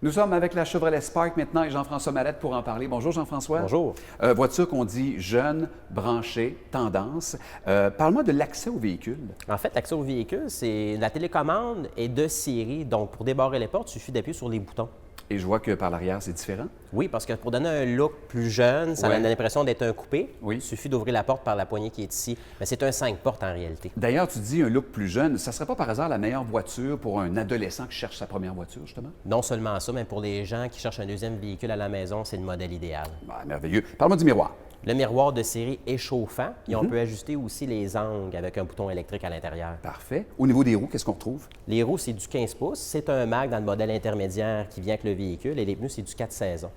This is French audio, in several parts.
Nous sommes avec la Chevrolet Spark maintenant et Jean-François Mallette pour en parler. Bonjour Jean-François. Bonjour. Voiture qu'on dit jeune, branchée, tendance. Parle-moi de l'accès au véhicule. En fait, l'accès au véhicule, c'est la télécommande est de série. Donc, pour débarrer les portes, il suffit d'appuyer sur les boutons. Et je vois que par l'arrière, c'est différent. Oui, parce que pour donner un look plus jeune, ça Ouais. a l'impression d'être un coupé. Oui. Il suffit d'ouvrir la porte par la poignée qui est ici. Mais c'est un 5 portes en réalité. D'ailleurs, tu dis un look plus jeune. Ça ne serait pas par hasard la meilleure voiture pour un adolescent qui cherche sa première voiture, justement? Non seulement ça, mais pour les gens qui cherchent un deuxième véhicule à la maison, c'est le modèle idéal. Ah, merveilleux. Parle-moi du miroir. Le miroir de série est chauffant et on peut ajuster aussi les angles avec un bouton électrique à l'intérieur. Parfait. Au niveau des roues, qu'est-ce qu'on retrouve? Les roues, c'est du 15 pouces. C'est un mag dans le modèle intermédiaire qui vient avec le véhicule et les pneus, c'est du 4 saisons.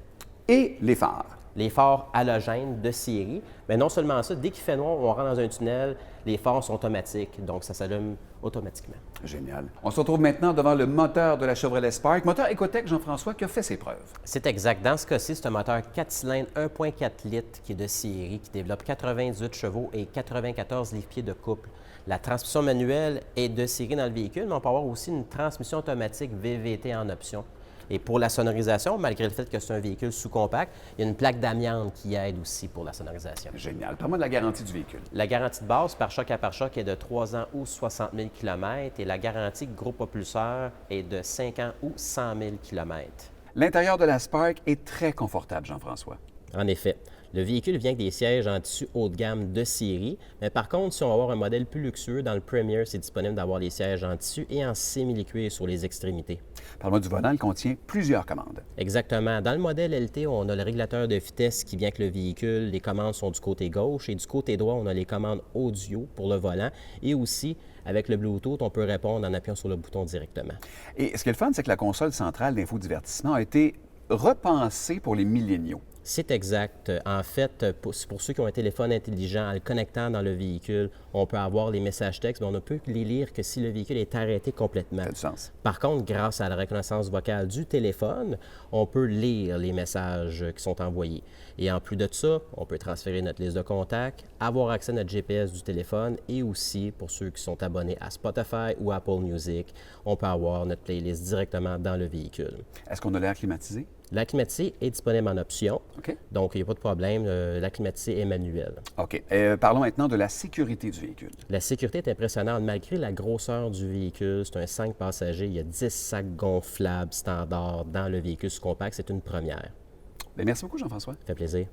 Et les phares. Les phares halogènes de série. Mais non seulement ça, dès qu'il fait noir, on rentre dans un tunnel, les phares sont automatiques, donc ça s'allume automatiquement. Génial. On se retrouve maintenant devant le moteur de la Chevrolet Spark. Moteur Ecotec, Jean-François, qui a fait ses preuves. C'est exact. Dans ce cas-ci, c'est un moteur 4 cylindres 1,4 litres qui est de série, qui développe 98 chevaux et 94 livres-pieds de couple. La transmission manuelle est de série dans le véhicule, mais on peut avoir aussi une transmission automatique VVT en option. Et pour la sonorisation, malgré le fait que c'est un véhicule sous-compact, il y a une plaque d'amiante qui aide aussi pour la sonorisation. Génial. Parle-moi de la garantie du véhicule. La garantie de base par choc à pare-choc est de 3 ans ou 60 000 km et la garantie gros propulseur est de 5 ans ou 100 000 km. L'intérieur de la Spark est très confortable, Jean-François. En effet, le véhicule vient avec des sièges en tissu haut de gamme de série, mais par contre, si on va avoir un modèle plus luxueux, dans le Premier, c'est disponible d'avoir les sièges en tissu et en simili-cuir sur les extrémités. Parle-moi du volant, il contient plusieurs commandes. Exactement. Dans le modèle LT, on a le régulateur de vitesse qui vient avec le véhicule. Les commandes sont du côté gauche et du côté droit, on a les commandes audio pour le volant et aussi, avec le Bluetooth, on peut répondre en appuyant sur le bouton directement. Et ce qui est le fun, c'est que la console centrale d'infodivertissement a été repensée pour les milléniaux. C'est exact. En fait, pour ceux qui ont un téléphone intelligent, en le connectant dans le véhicule, on peut avoir les messages textes, mais on ne peut les lire que si le véhicule est arrêté complètement. Ça a du sens. Par contre, grâce à la reconnaissance vocale du téléphone, on peut lire les messages qui sont envoyés. Et en plus de ça, on peut transférer notre liste de contacts, avoir accès à notre GPS du téléphone et aussi, pour ceux qui sont abonnés à Spotify ou Apple Music, on peut avoir notre playlist directement dans le véhicule. Est-ce qu'on a l'air climatisé? La climatisée est disponible en option, OK. donc il n'y a pas de problème. La climatisée est manuelle. OK. Parlons maintenant de la sécurité du véhicule. La sécurité est impressionnante. Malgré la grosseur du véhicule, c'est un 5 passagers, il y a 10 sacs gonflables standards dans le véhicule sous-compact. C'est une première. Bien, merci beaucoup, Jean-François. Ça fait plaisir.